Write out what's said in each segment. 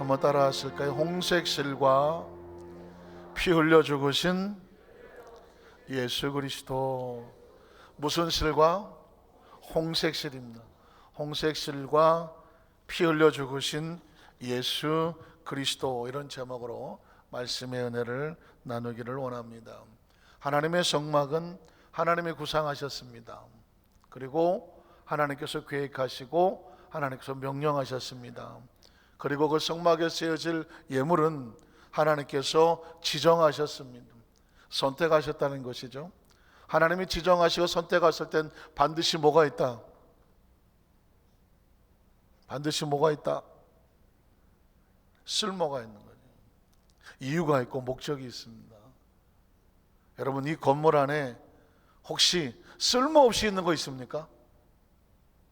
한번 따라 하실까요? 홍색실과 피 흘려 죽으신 예수 그리스도. 무슨 실과? 홍색실입니다. 홍색실과 피 흘려 죽으신 예수 그리스도, 이런 제목으로 말씀의 은혜를 나누기를 원합니다. 하나님의 성막은 하나님이 구상하셨습니다. 그리고 하나님께서 계획하시고 하나님께서 명령하셨습니다. 그리고 그 성막에 쓰여질 예물은 하나님께서 지정하셨습니다. 선택하셨다는 것이죠. 하나님이 지정하시고 선택하실 땐 반드시 뭐가 있다? 반드시 뭐가 있다? 쓸모가 있는 거죠. 이유가 있고 목적이 있습니다. 여러분, 이 건물 안에 혹시 쓸모없이 있는 거 있습니까?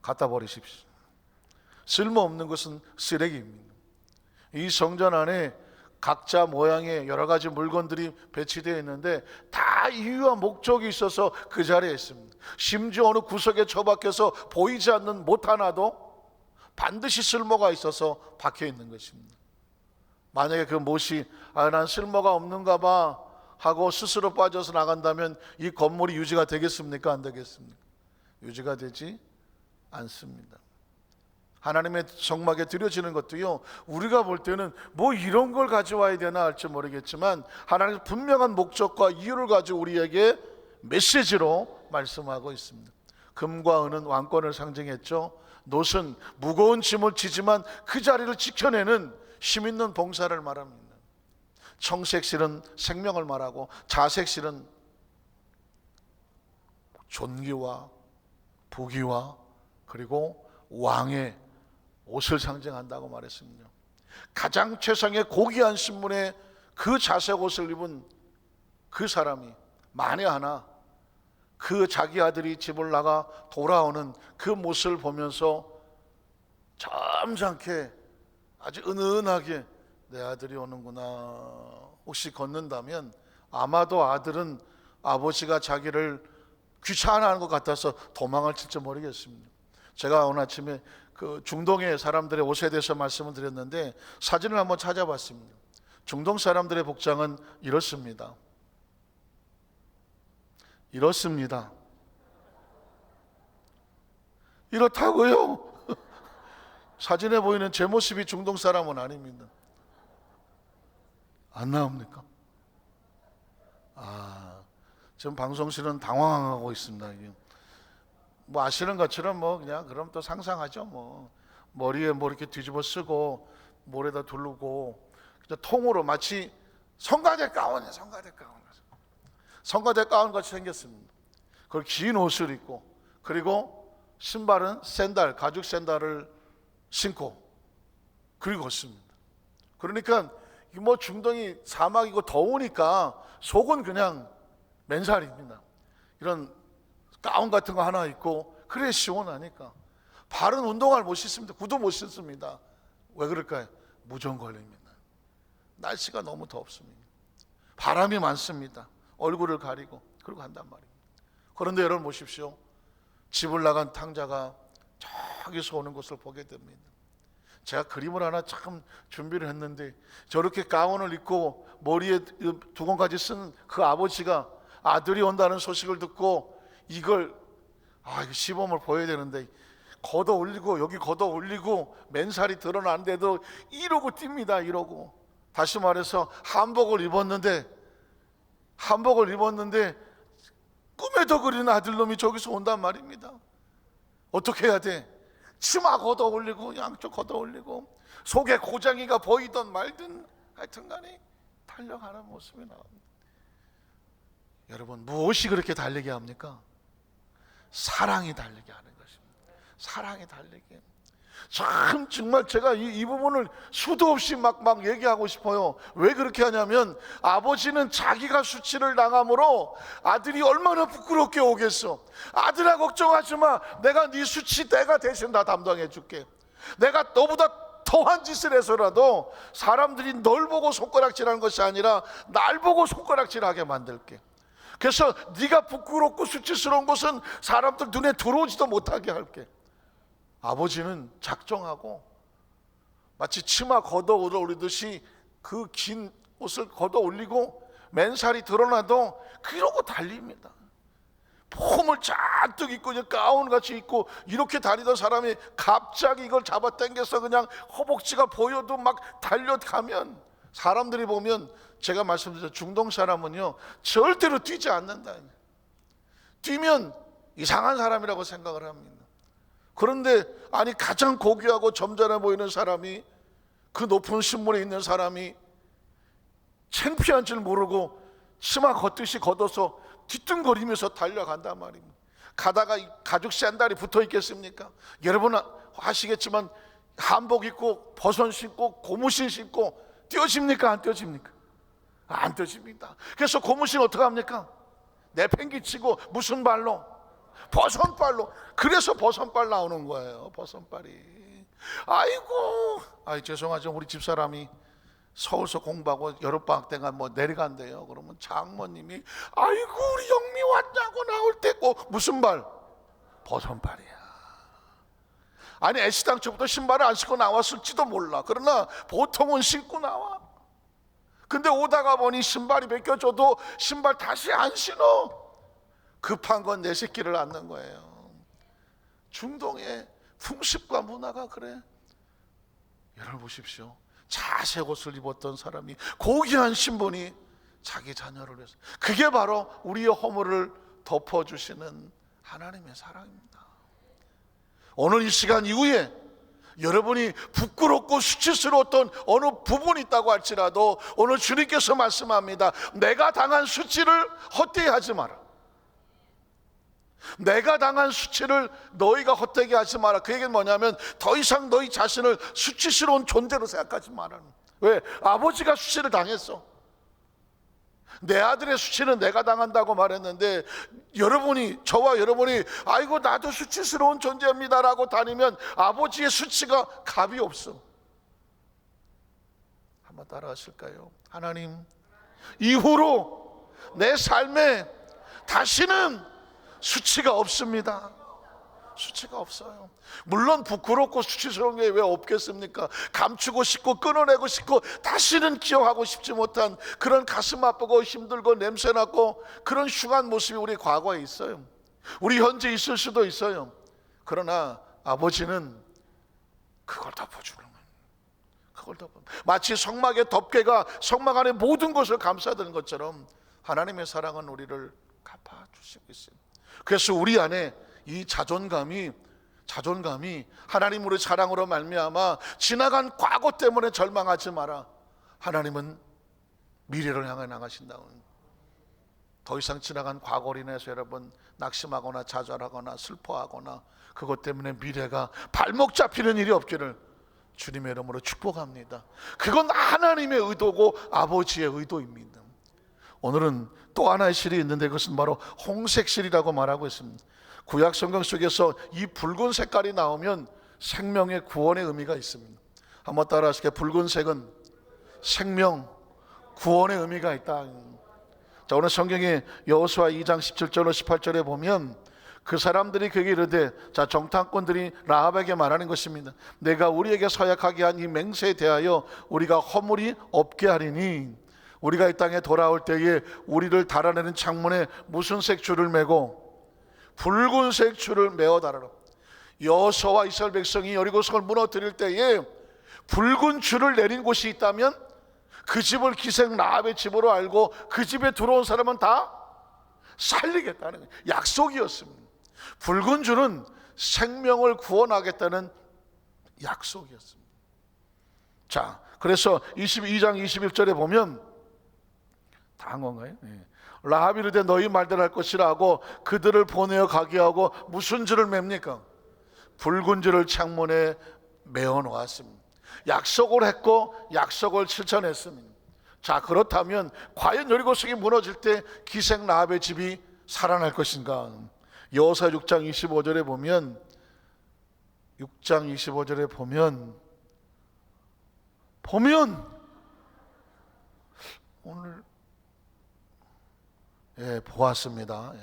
갖다 버리십시오. 쓸모없는 것은 쓰레기입니다. 이 성전 안에 각자 모양의 여러 가지 물건들이 배치되어 있는데 다 이유와 목적이 있어서 그 자리에 있습니다. 심지어 어느 구석에 처박혀서 보이지 않는 못 하나도 반드시 쓸모가 있어서 박혀 있는 것입니다. 만약에 그 못이 난 쓸모가 없는가 봐 하고 스스로 빠져서 나간다면 이 건물이 유지가 되겠습니까? 안 되겠습니까? 유지가 되지 않습니다. 하나님의 성막에 드려지는 것도요, 우리가 볼 때는 뭐 이런 걸 가져와야 되나 할지 모르겠지만 하나님의 분명한 목적과 이유를 가지고 우리에게 메시지로 말씀하고 있습니다. 금과 은은 왕권을 상징했죠. 놋은 무거운 짐을 지지만 그 자리를 지켜내는 힘 있는 봉사를 말합니다. 청색실은 생명을 말하고 자색실은 존귀와 부귀와 그리고 왕의 옷을 상징한다고 말했습니다. 가장 최상의 고귀한 신분의 그 자색 옷을 입은 그 사람이 만에 하나 그 자기 아들이 집을 나가 돌아오는 그 모습을 보면서 점잖게 아주 은은하게 내 아들이 오는구나 혹시 걷는다면 아마도 아들은 아버지가 자기를 귀찮아하는 것 같아서 도망을 칠지 모르겠습니다. 제가 오늘 아침에 그 중동의 사람들의 옷에 대해서 말씀을 드렸는데 사진을 한번 찾아봤습니다. 중동 사람들의 복장은 이렇습니다. 이렇다고요? 사진에 보이는 제 모습이 중동 사람은 아닙니다. 안 나옵니까? 지금 방송실은 당황하고 있습니다. 뭐 아시는 것처럼 뭐 그냥 그럼 또 상상하죠. 뭐 머리에 뭐 이렇게 뒤집어 쓰고 모래다 두르고 통으로 마치 성가대 가운 같이 생겼습니다. 그걸 긴 옷을 입고 그리고 신발은 샌들, 가죽 샌들을 신고 그리고 걷습니다. 그러니까 뭐 중동이 사막이고 더우니까 속은 그냥 맨살입니다. 이런 가운 같은 거 하나 입고 그래 시원하니까. 발은 운동화를 못 신습니다. 구두 못 신습니다. 왜 그럴까요? 무좀 걸립니다. 날씨가 너무 덥습니다. 바람이 많습니다. 얼굴을 가리고 그러고 한단 말입니다. 그런데 여러분 보십시오. 집을 나간 탕자가 저기서 오는 것을 보게 됩니다. 제가 그림을 하나 참 준비를 했는데 저렇게 가운을 입고 머리에 두건까지 쓴 그 아버지가 아들이 온다는 소식을 듣고 이거 시범을 보여야 되는데 걷어 올리고 여기 걷어 올리고 맨살이 드러나는데도 이러고 뜁니다. 이러고 다시 말해서 한복을 입었는데 꿈에도 그리는 아들놈이 저기서 온단 말입니다. 어떻게 해야 돼? 치마 걷어 올리고 양쪽 걷어 올리고 속에 고장이가 보이든 말든 하여튼 간에 달려가는 모습이 나옵니다. 여러분 무엇이 그렇게 달리게 합니까? 사랑이 달리게 하는 것입니다. 사랑이 달리게. 참 정말 제가 이 부분을 수도 없이 막 얘기하고 싶어요. 왜 그렇게 하냐면 아버지는 자기가 수치를 당함으로 아들이 얼마나 부끄럽게 오겠어. 아들아 걱정하지 마. 내가 네 수치 내가 대신 다 담당해 줄게. 내가 너보다 더한 짓을 해서라도 사람들이 널 보고 손가락질하는 것이 아니라 날 보고 손가락질하게 만들게. 그래서 네가 부끄럽고 수치스러운 것은 사람들 눈에 들어오지도 못하게 할게. 아버지는 작정하고 마치 치마 걷어 올리듯이 그 긴 옷을 걷어 올리고 맨살이 드러나도 그러고 달립니다. 폼을 잔뜩 입고 가운같이 입고 이렇게 다니던 사람이 갑자기 이걸 잡아당겨서 그냥 허벅지가 보여도 막 달려가면 사람들이 보면, 제가 말씀드렸죠, 중동 사람은요 절대로 뛰지 않는다. 뛰면 이상한 사람이라고 생각을 합니다. 그런데 아니 가장 고귀하고 점잖아 보이는 사람이, 그 높은 신분에 있는 사람이 창피한 줄 모르고 치마 걷듯이 걷어서 뒤뚱거리면서 달려간단 말입니다. 가다가 가죽 샌들이 붙어 있겠습니까? 여러분 아시겠지만 한복 입고 버선 신고 고무신 신고 뛰어집니까? 안 뛰어집니까? 안 뛰어집니다. 그래서 고무신 어떻게 합니까? 내팽개치고 무슨 발로? 버선발로. 그래서 버선발 나오는 거예요. 버선발이. 아이고, 죄송하죠. 우리 집사람이 서울서 공부하고 여름방학 때가 내려간대요. 그러면 장모님이 아이고 우리 영미 왔냐고 나올 때 꼭 무슨 발? 버선발이야. 아니 애시당초부터 신발을 안 신고 나왔을지도 몰라. 그러나 보통은 신고 나와. 근데 오다가 보니 신발이 벗겨져도 신발 다시 안 신어. 급한 건 내 새끼를 낳는 거예요. 중동의 풍습과 문화가 그래. 여러분 보십시오. 자색 옷을 입었던 사람이, 고귀한 신분이 자기 자녀를 위해서, 그게 바로 우리의 허물을 덮어주시는 하나님의 사랑입니다. 오늘 이 시간 이후에 여러분이 부끄럽고 수치스러웠던 어느 부분이 있다고 할지라도 오늘 주님께서 말씀합니다. 내가 당한 수치를 헛되이 하지 마라. 내가 당한 수치를 너희가 헛되게 하지 마라. 그 얘기는 뭐냐면 더 이상 너희 자신을 수치스러운 존재로 생각하지 마라. 왜? 아버지가 수치를 당했어. 내 아들의 수치는 내가 당한다고 말했는데, 저와 여러분이 아이고 나도 수치스러운 존재입니다 라고 다니면 아버지의 수치가 값이 없어. 한번 따라하실까요? 하나님, 이후로 내 삶에 다시는 수치가 없습니다. 수치가 없어요. 물론 부끄럽고 수치스러운 게 왜 없겠습니까? 감추고 싶고 끊어내고 싶고 다시는 기억하고 싶지 못한 그런 가슴 아프고 힘들고 냄새나고 그런 흉한 모습이 우리 과거에 있어요. 우리 현재 있을 수도 있어요. 그러나 아버지는 그걸 덮어주는 거예요. 그걸 마치 성막의 덮개가 성막 안에 모든 것을 감싸드는 것처럼 하나님의 사랑은 우리를 갚아주시고 있습니다. 그래서 우리 안에 이 자존감이 하나님으로의 사랑으로 말미암아 지나간 과거 때문에 절망하지 마라. 하나님은 미래를 향해 나가신다. 더 이상 지나간 과거로 인해서 여러분 낙심하거나 좌절하거나 슬퍼하거나 그것 때문에 미래가 발목 잡히는 일이 없기를 주님의 이름으로 축복합니다. 그건 하나님의 의도고 아버지의 의도입니다. 오늘은 또 하나의 실이 있는데 그것은 바로 홍색 실이라고 말하고 있습니다. 구약 성경 속에서 이 붉은 색깔이 나오면 생명의 구원의 의미가 있습니다. 한번 따라 하실게요. 붉은색은 생명, 구원의 의미가 있다. 자, 오늘 성경에 여호수아 2장 17절로 18절에 보면 그 사람들이 그에게 이르되, 자, 정탐꾼들이 라합에게 말하는 것입니다. 내가 우리에게 서약하게 한 이 맹세에 대하여 우리가 허물이 없게 하리니 우리가 이 땅에 돌아올 때에 우리를 달아내는 창문에 무슨 색 줄을 매고? 붉은색 줄을 메어 달아라. 여호수아와 이스라엘 백성이 여리고성을 무너뜨릴 때에 붉은 줄을 내린 곳이 있다면 그 집을 기생 라합의 집으로 알고 그 집에 들어온 사람은 다 살리겠다는 거예요. 약속이었습니다. 붉은 줄은 생명을 구원하겠다는 약속이었습니다. 자, 그래서 22장 21절에 보면 다 한 건가요? 네. 라합이 이르되 너희 말대로 할 것이라 하고 그들을 보내어 가게 하고 무슨 줄을 맵니까? 붉은 줄을 창문에 메어 놓았습니다. 약속을 했고 약속을 실천했습니다. 자, 그렇다면 과연 여리고성이 무너질 때 기생 라합의 집이 살아날 것인가? 여호수아 6장 25절에 보면 오늘 보았습니다.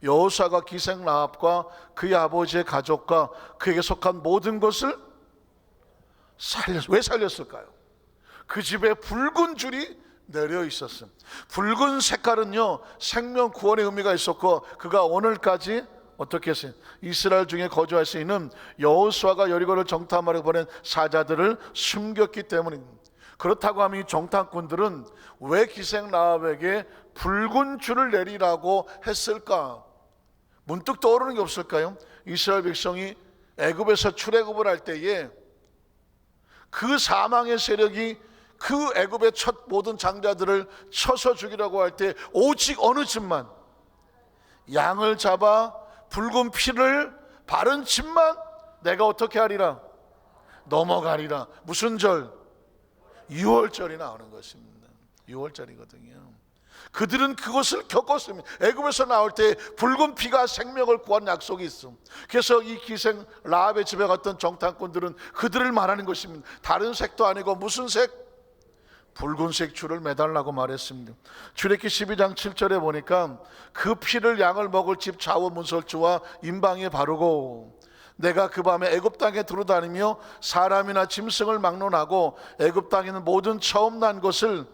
여호수아가 기생 라합과 그의 아버지의 가족과 그에게 속한 모든 것을 왜 살렸을까요? 그 집에 붉은 줄이 내려 있었음. 붉은 색깔은요, 생명 구원의 의미가 있었고, 그가 오늘까지 어떻게 했어요? 이스라엘 중에 거주할 수 있는 여호수아가 여리고를 정탐하러 보낸 사자들을 숨겼기 때문입니다. 그렇다고 하면 이 정탐꾼들은 왜 기생 라합에게 붉은 줄을 내리라고 했을까? 문득 떠오르는 게 없을까요? 이스라엘 백성이 애굽에서 출애굽을 할 때에 그 사망의 세력이 그 애굽의 첫 모든 장자들을 쳐서 죽이라고 할 때 오직 어느 집만, 양을 잡아 붉은 피를 바른 집만 내가 어떻게 하리라? 넘어가리라. 무슨 절? 유월절이 나오는 것입니다. 유월절이거든요. 그들은 그것을 겪었습니다. 애굽에서 나올 때 붉은 피가 생명을 구한 약속이 있어. 그래서 이 기생 라합의 집에 갔던 정탐꾼들은 그들을 말하는 것입니다. 다른 색도 아니고 무슨 색? 붉은색 줄을 매달라고 말했습니다. 출애굽기 12장 7절에 보니까 그 피를 양을 먹을 집 좌우 문설주와 임방에 바르고 내가 그 밤에 애굽 땅에 두루다니며 사람이나 짐승을 막론하고 애굽 땅에 있는 모든 처음 난 것을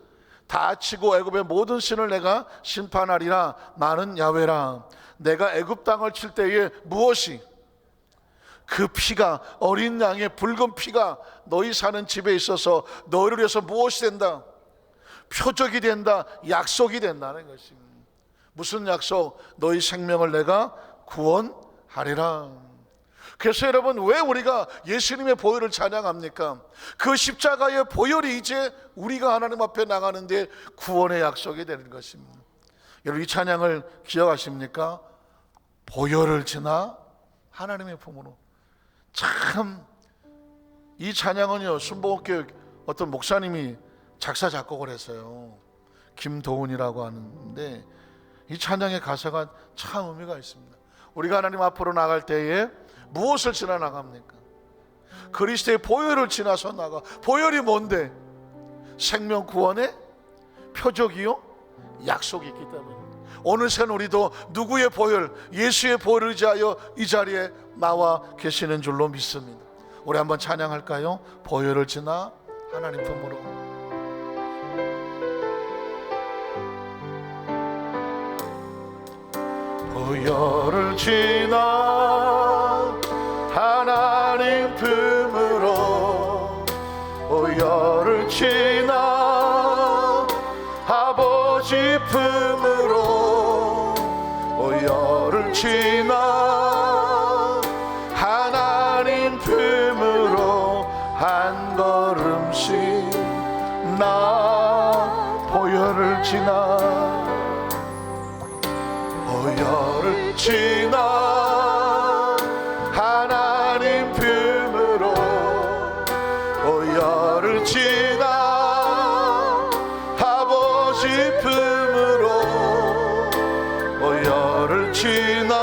다 치고 애굽의 모든 신을 내가 심판하리라. 나는 야훼라. 내가 애굽 땅을 칠 때에 무엇이? 그 피가, 어린 양의 붉은 피가 너희 사는 집에 있어서 너희를 위해서 무엇이 된다? 표적이 된다, 약속이 된다는 것입니다. 무슨 약속? 너희 생명을 내가 구원하리라. 그래서 여러분, 왜 우리가 예수님의 보혈을 찬양합니까? 그 십자가의 보혈이 이제 우리가 하나님 앞에 나가는데 구원의 약속이 되는 것입니다. 여러분, 이 찬양을 기억하십니까? 보혈을 지나 하나님의 품으로. 참, 이 찬양은요, 순복음교회 어떤 목사님이 작사 작곡을 했어요. 김도훈이라고 하는데 이 찬양의 가사가 참 의미가 있습니다. 우리가 하나님 앞으로 나갈 때에 무엇을 지나 나갑니까? 그리스도의 보혈을 지나서 나가. 보혈이 뭔데? 생명 구원의 표적이요, 약속이 있기 때문에 어느새는 우리도 누구의 보혈? 예수의 보혈을 의지하여 이 자리에 나와 계시는 줄로 믿습니다. 우리 한번 찬양할까요? 보혈을 지나 하나님 품으로. 보혈을 지나 하나님 품으로, 보혈을 지나 아버지 품으로, 보혈을 지나 하나님 품으로 한 걸음씩 나 보혈을 지나, 보혈을 지나 하나님 품으로, 보혈을 지나 아버지 품으로, 보혈을 지나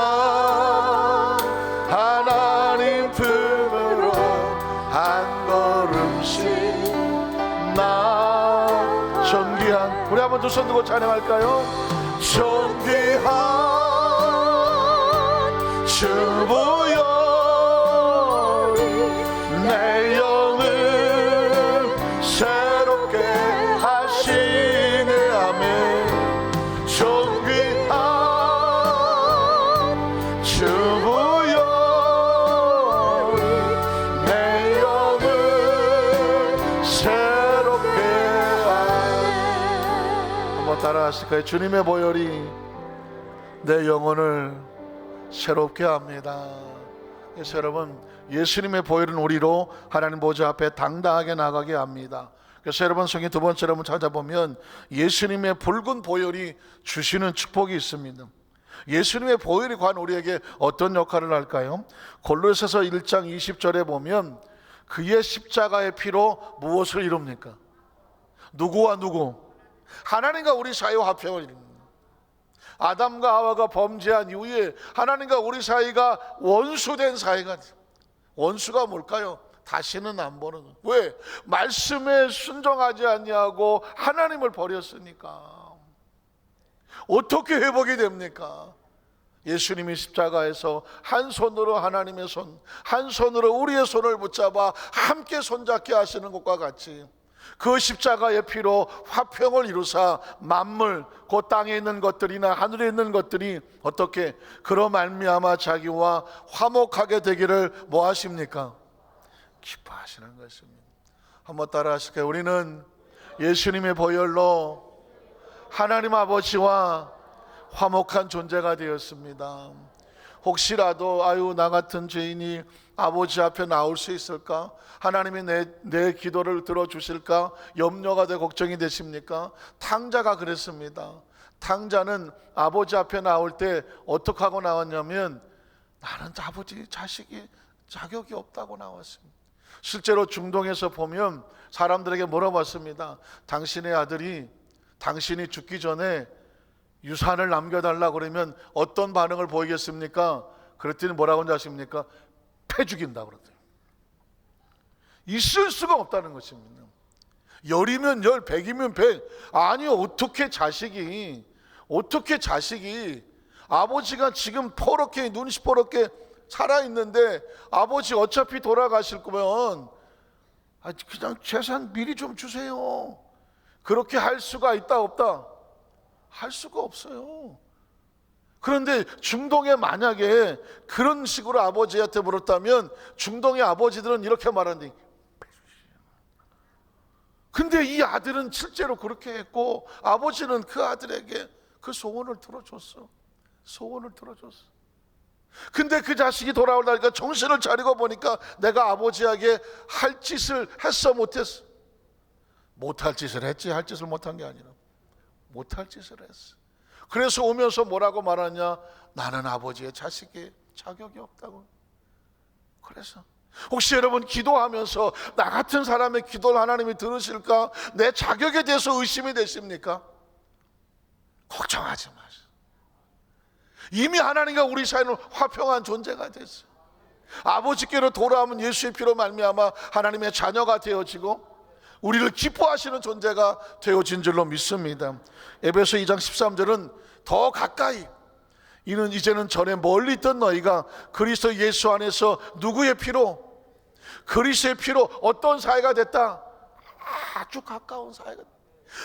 하나님 품으로 한 걸음씩 나. 존귀한, 우리 한번 두 손 들고 찬양할까요? 존귀한 주 보혈이 내 영을 새롭게 하시네. 아멘. 존귀한 주 보혈이 내 영을 새롭게 하네. 한번 따라하실까요? 주님의 보혈이 내 영혼을 새롭게 합니다. 그래서 여러분, 예수님의 보혈은 우리로 하나님 보좌 앞에 당당하게 나가게 합니다. 그래서 여러분, 성경 두 번째로 한번 찾아보면 예수님의 붉은 보혈이 주시는 축복이 있습니다. 예수님의 보혈이 과연 우리에게 어떤 역할을 할까요? 골로새서 1장 20절에 보면 그의 십자가의 피로 무엇을 이룹니까? 누구와 누구? 하나님과 우리 사이와 화평을 이룹니다. 아담과 하와가 범죄한 이후에 하나님과 우리 사이가 원수된 사이가, 원수가 뭘까요? 다시는 안 보는. 왜? 말씀에 순종하지 아니하고 하나님을 버렸으니까. 어떻게 회복이 됩니까? 예수님이 십자가에서 한 손으로 하나님의 손, 한 손으로 우리의 손을 붙잡아 함께 손잡게 하시는 것과 같이 그 십자가의 피로 화평을 이루사 만물, 그 땅에 있는 것들이나 하늘에 있는 것들이 어떻게 그로 말미암아 자기와 화목하게 되기를 뭐 하십니까? 기뻐하시는 것입니다. 한번 따라 하실까요? 우리는 예수님의 보혈로 하나님 아버지와 화목한 존재가 되었습니다. 혹시라도 나 같은 죄인이 아버지 앞에 나올 수 있을까? 하나님이 내 기도를 들어주실까? 염려가 되고 걱정이 되십니까? 탕자가 그랬습니다. 탕자는 아버지 앞에 나올 때 어떻게 하고 나왔냐면 나는 아버지 자식이 자격이 없다고 나왔습니다. 실제로 중동에서 보면 사람들에게 물어봤습니다. 당신의 아들이 당신이 죽기 전에 유산을 남겨달라 그러면 어떤 반응을 보이겠습니까? 그랬더니 뭐라고 하는지 아십니까? 패 죽인다 그러더라고요. 있을 수가 없다는 것입니다. 열이면 열, 백이면 백. 아니 어떻게 자식이 아버지가 지금 포렇게 눈이 시퍼렇게 살아있는데 아버지 어차피 돌아가실 거면 그냥 재산 미리 좀 주세요. 그렇게 할 수가 있다 없다? 할 수가 없어요. 그런데 중동에 만약에 그런 식으로 아버지한테 물었다면 중동의 아버지들은 이렇게 말하는데, 근데 이 아들은 실제로 그렇게 했고 아버지는 그 아들에게 그 소원을 들어줬어. 근데 그 자식이 돌아오려니까 정신을 차리고 보니까 내가 아버지에게 할 짓을 했어 못했어? 못할 짓을 했지, 할 짓을 못한 게 아니라 못할 짓을 했어. 그래서 오면서 뭐라고 말하냐? 나는 아버지의 자식이 자격이 없다고. 그래서 혹시 여러분 기도하면서 나 같은 사람의 기도를 하나님이 들으실까? 내 자격에 대해서 의심이 되십니까? 걱정하지 마세요. 이미 하나님과 우리 사이는 화평한 존재가 됐어요. 아버지께로 돌아오면 예수의 피로 말미암아 하나님의 자녀가 되어지고 우리를 기뻐하시는 존재가 되어진 줄로 믿습니다. 에베소 2장 13절은 더 가까이, 이제는 전에 멀리 있던 너희가 그리스도 예수 안에서 누구의 피로? 그리스도의 피로 어떤 사이가 됐다? 아주 가까운 사이가 됐다.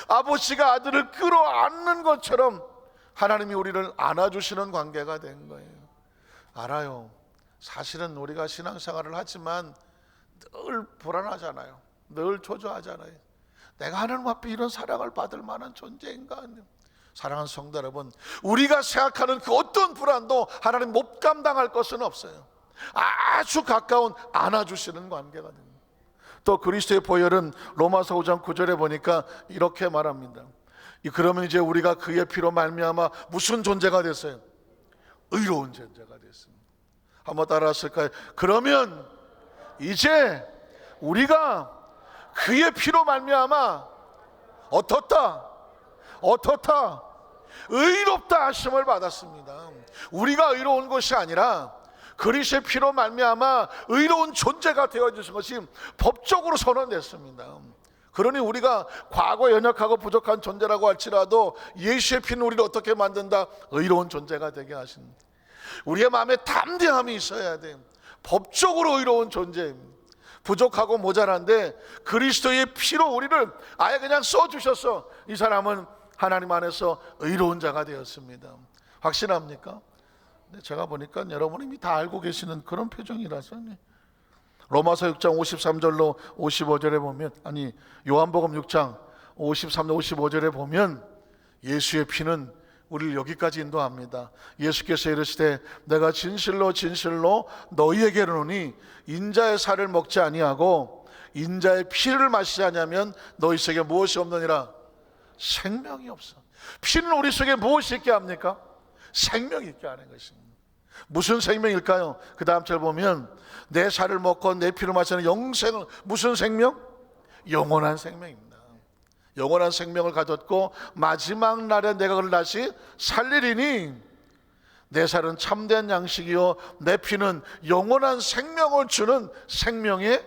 아버지가 아들을 끌어안는 것처럼 하나님이 우리를 안아주시는 관계가 된 거예요. 알아요. 사실은 우리가 신앙생활을 하지만 늘 불안하잖아요. 늘 초조하잖아요. 내가 하나님 앞에 이런 사랑을 받을 만한 존재인가? 사랑하는 성도 여러분, 우리가 생각하는 그 어떤 불안도 하나님 못 감당할 것은 없어요. 아주 가까운 안아주시는 관계가 됩니다. 또 그리스도의 보혈은 로마서 5장 9절에 보니까 이렇게 말합니다. 그러면 이제 우리가 그의 피로 말미암아 무슨 존재가 됐어요? 의로운 존재가 됐습니다. 한번 따라하실까요? 그러면 이제 우리가 그의 피로 말미암아 어떻다? 의롭다 하심을 받았습니다. 우리가 의로운 것이 아니라 그리스도의 피로 말미암아 의로운 존재가 되어주신 것이 법적으로 선언됐습니다. 그러니 우리가 과거 연약하고 부족한 존재라고 할지라도 예수의 피는 우리를 어떻게 만든다? 의로운 존재가 되게 하십니다. 우리의 마음에 담대함이 있어야 돼요. 법적으로 의로운 존재입니다. 부족하고 모자란데 그리스도의 피로 우리를 아예 그냥 써주셨어. 이 사람은 하나님 안에서 의로운 자가 되었습니다. 확신합니까? 제가 보니까 여러분이 이미 다 알고 계시는 그런 표정이라서. 로마서 6장 53절로 55절에 보면, 요한복음 6장 53절 55절에 보면 예수의 피는 우리를 여기까지 인도합니다. 예수께서 이르시되 내가 진실로 너희에게 이르노니 인자의 살을 먹지 아니하고 인자의 피를 마시지 아니하면 너희 속에 무엇이 없느니라? 생명이 없어. 피는 우리 속에 무엇이 있게 합니까? 생명이 있게 하는 것입니다. 무슨 생명일까요? 그 다음 절 보면 내 살을 먹고 내 피를 마시는 영생은 무슨 생명? 영원한 생명입니다. 영원한 생명을 가졌고 마지막 날에 내가 그를 다시 살리리니 내 살은 참된 양식이요 내 피는 영원한 생명을 주는 생명의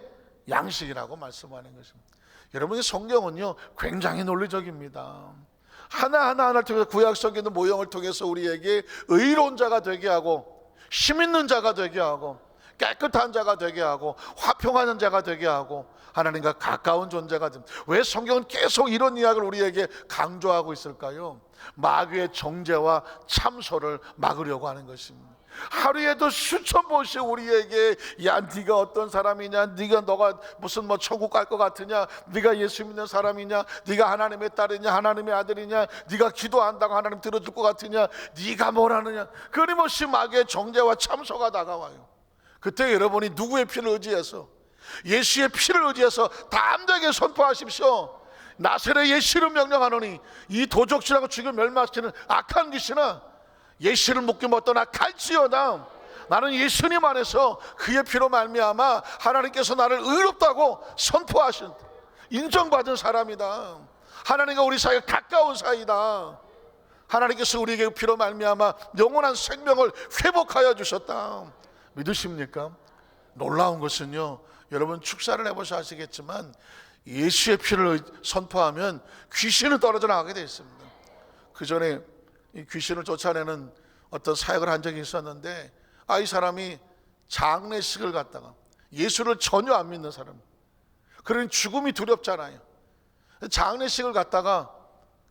양식이라고 말씀하는 것입니다. 여러분의 성경은요 굉장히 논리적입니다. 하나하나를 통해서 구약 성경의 모형을 통해서 우리에게 의로운 자가 되게 하고 힘 있는 자가 되게 하고 깨끗한 자가 되게 하고 화평하는 자가 되게 하고 하나님과 가까운 존재가 됩니다. 왜 성경은 계속 이런 이야기를 우리에게 강조하고 있을까요? 마귀의 정죄와 참소를 막으려고 하는 것입니다. 하루에도 수천 번씩 우리에게 야 네가 어떤 사람이냐, 너가 무슨 천국 갈 것 같으냐, 네가 예수 믿는 사람이냐, 네가 하나님의 딸이냐, 하나님의 아들이냐, 네가 기도한다고 하나님 들어줄 것 같으냐, 네가 뭘 하느냐, 끊임없이 마귀의 정죄와 참소가 다가와요. 그때 여러분이 누구의 피를 의지해서, 예수의 피를 의지해서 담대하게 선포하십시오. 나사렛 예수를 명령하노니 이 도적질하고 죽여 멸망시키는 악한 귀신아, 예수를 묶임 떠나 갈지어다. 나는 예수님 안에서 그의 피로 말미암아 하나님께서 나를 의롭다고 선포하신 인정받은 사람이다. 하나님과 우리 사이가 가까운 사이다. 하나님께서 우리에게 피로 말미암아 영원한 생명을 회복하여 주셨다. 믿으십니까? 놀라운 것은요, 여러분 축사를 해보셔 아시겠지만 예수의 피를 선포하면 귀신은 떨어져 나가게 되어 있습니다. 그 전에 이 귀신을 쫓아내는 어떤 사역을 한 적이 있었는데, 이 사람이 장례식을 갔다가 예수를 전혀 안 믿는 사람, 그러니 죽음이 두렵잖아요. 장례식을 갔다가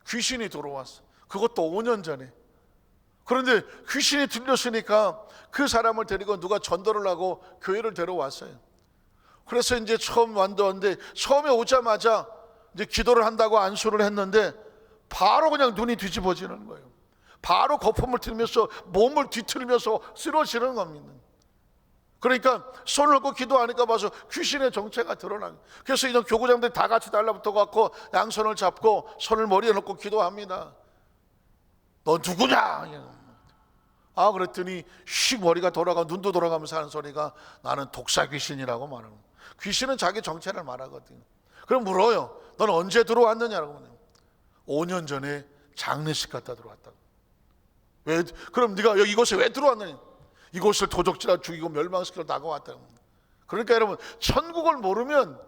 귀신이 들어왔어. 그것도 5년 전에. 그런데 귀신이 들렸으니까 그 사람을 데리고 누가 전도를 하고 교회를 데려왔어요. 그래서 이제 처음 왔는데 처음에 오자마자 이제 기도를 한다고 안수를 했는데 바로 그냥 눈이 뒤집어지는 거예요. 바로 거품을 틀면서 몸을 뒤틀면서 쓰러지는 겁니다. 그러니까 손을 얹고 기도하니까 봐서 귀신의 정체가 드러나요. 그래서 이런 교구장들이 다 같이 달라붙어 갖고 양손을 잡고 손을 머리에 넣고 기도합니다. 너 누구냐? 그랬더니 휙 머리가 돌아가고 눈도 돌아가면서 하는 소리가 나는 독사 귀신이라고 말하는 거예요. 귀신은 자기 정체를 말하거든요. 그럼 물어요. 넌 언제 들어왔느냐고. 5년 전에 장례식 갔다 들어왔다고. 왜? 그럼 네가 여기 이곳에 왜 들어왔느냐? 이곳을 도적질하고 죽이고 멸망시키러 나가왔다고. 그러니까 여러분, 천국을 모르면,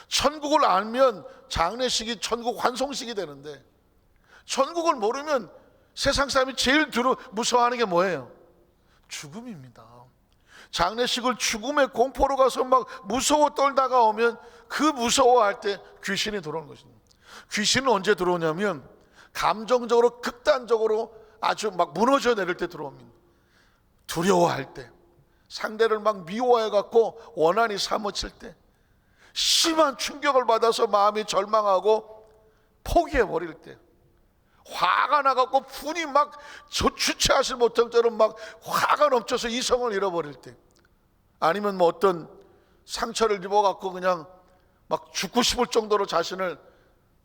천국을 알면 장례식이 천국 환송식이 되는데, 천국을 모르면 세상 사람이 제일 무서워하는 게 뭐예요? 죽음입니다. 장례식을 죽음의 공포로 가서 막 무서워 떨다가 오면 그 무서워할 때 귀신이 들어오는 것입니다. 귀신은 언제 들어오냐면 감정적으로 극단적으로 아주 막 무너져 내릴 때 들어옵니다. 두려워할 때, 상대를 막 미워해 갖고 원한이 사무칠 때, 심한 충격을 받아서 마음이 절망하고 포기해 버릴 때, 화가 나갖고 분이 막 주체하지 못할 때로 막 화가 넘쳐서 이성을 잃어버릴 때, 아니면 어떤 상처를 입어갖고 그냥 막 죽고 싶을 정도로 자신을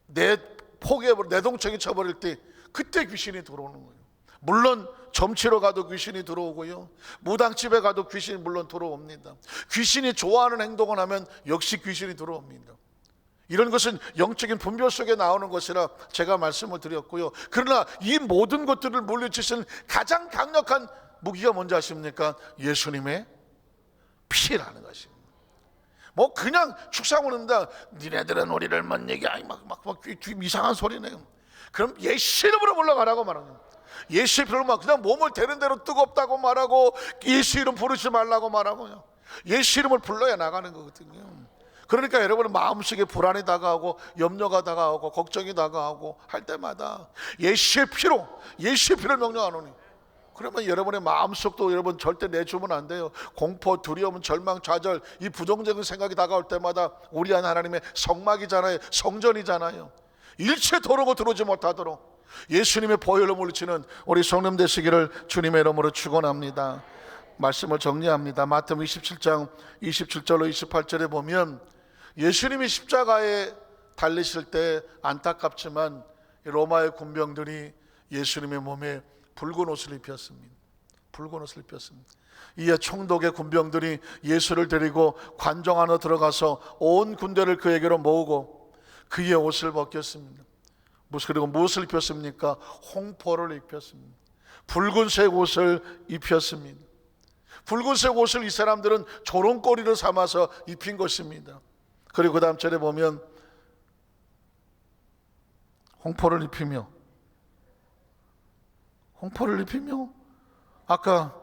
내동댕이 쳐버릴 때, 그때 귀신이 들어오는 거예요. 물론 점치러 가도 귀신이 들어오고요, 무당집에 가도 귀신이 물론 들어옵니다. 귀신이 좋아하는 행동을 하면 역시 귀신이 들어옵니다. 이런 것은 영적인 분별 속에 나오는 것이라 제가 말씀을 드렸고요. 그러나 이 모든 것들을 물리치는 가장 강력한 무기가 뭔지 아십니까? 예수님의 피라는 것입니다. 그냥 축사하는다. 니네들은 우리를 못 얘기, 이상한 소리네. 그럼 예수 이름으로 물러가라고 말하는 거예요. 예수 이름으로 그냥 몸을 되는 대로 뜨겁다고 말하고 예수 이름 부르지 말라고 말하고요. 예수 이름을 불러야 나가는 거거든요. 그러니까 여러분은 마음속에 불안이 다가오고 염려가 다가오고 걱정이 다가오고 할 때마다 예수의 피를 명령하노니, 그러면 여러분의 마음속도 여러분 절대 내주면 안 돼요. 공포, 두려움, 절망, 좌절, 이 부정적인 생각이 다가올 때마다 우리 안 하나님의 성막이잖아요. 성전이잖아요. 일체 도로고 들어오지 못하도록 예수님의 보혈로 물리치는 우리 성령 되시기를 주님의 이름으로 축원합니다. 말씀을 정리합니다. 마태복음 27장 27절로 28절에 보면 예수님이 십자가에 달리실 때 안타깝지만 로마의 군병들이 예수님의 몸에 붉은 옷을 입혔습니다. 붉은 옷을 입혔습니다. 이에 총독의 군병들이 예수를 데리고 관정 안으로 들어가서 온 군대를 그에게로 모으고 그의 옷을 벗겼습니다. 그리고 무엇을 입혔습니까? 홍포를 입혔습니다. 붉은색 옷을 입혔습니다. 붉은색 옷을 이 사람들은 조롱거리를 삼아서 입힌 것입니다. 그리고 그 다음 절에 보면 홍포를 입히며 홍포를 입히며 아까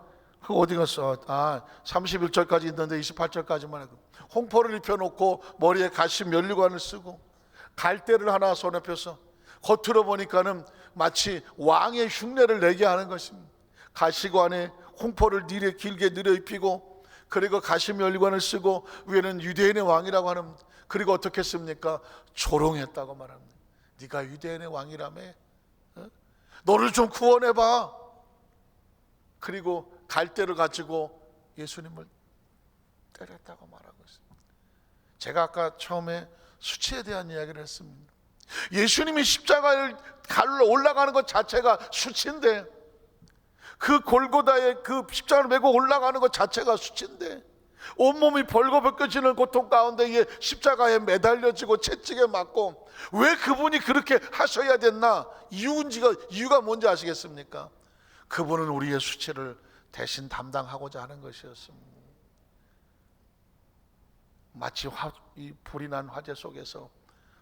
그 어디 갔어? 31절까지 있는데 28절까지만 하고 홍포를 입혀놓고 머리에 가시 면류관을 쓰고 갈대를 하나 손에 펴서 겉으로 보니까는 마치 왕의 흉내를 내게 하는 것입니다. 가시관에 홍포를 길게 늘여 입히고 그리고 가시 면류관을 쓰고 위에는 유대인의 왕이라고 하는, 그리고 어떻게 했습니까? 조롱했다고 말합니다. 네가 유대인의 왕이라며? 너를 좀 구원해봐. 그리고 갈대를 가지고 예수님을 때렸다고 말하고 있습니다. 제가 아까 처음에 수치에 대한 이야기를 했습니다. 예수님이 십자가를 갈로 올라가는 것 자체가 수치인데, 그 골고다에 그 십자가를 메고 올라가는 것 자체가 수치인데, 온몸이 벌거벗겨지는 고통 가운데 십자가에 매달려지고 채찍에 맞고, 왜 그분이 그렇게 하셔야 됐나? 이유가 뭔지 아시겠습니까? 그분은 우리의 수치를 대신 담당하고자 하는 것이었습니다. 마치 이 불이 난 화재 속에서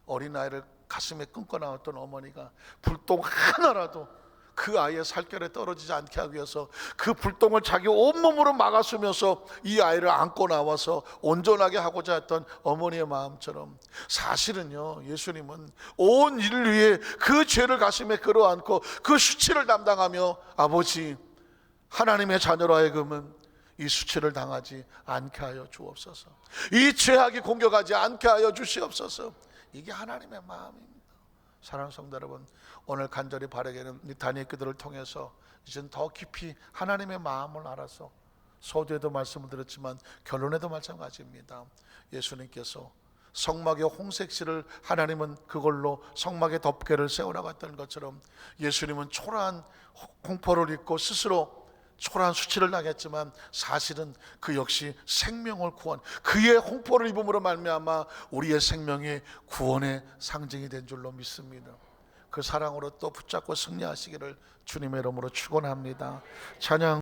어린아이를 가슴에 끊고 나왔던 어머니가 불똥 하나라도 그 아이의 살결에 떨어지지 않게 하기 위해서 그 불똥을 자기 온몸으로 막아쓰면서 이 아이를 안고 나와서 온전하게 하고자 했던 어머니의 마음처럼, 사실은요, 예수님은 온 인류의 그 죄를 가슴에 끌어안고 그 수치를 담당하며, 아버지, 하나님의 자녀로 하여금은 이 수치를 당하지 않게 하여 주옵소서, 이 죄악이 공격하지 않게 하여 주시옵소서. 이게 하나님의 마음입니다. 사랑하는 성도 여러분, 오늘 간절히 바라기는 리타니의 기도를 통해서 이제는 더 깊이 하나님의 마음을 알아서, 서두에도 말씀을 드렸지만 결론에도 마찬가지입니다. 예수님께서 성막의 홍색실을 하나님은 그걸로 성막의 덮개를 세워나갔던 것처럼, 예수님은 초라한 홍포를 입고 스스로 초라한 수치를 당했지만 사실은 그 역시 생명을 구원, 그의 홍포를 입음으로 말미암아 우리의 생명이 구원의 상징이 된 줄로 믿습니다. 그 사랑으로 또 붙잡고 승리하시기를 주님의 이름으로 축원합니다. 찬양.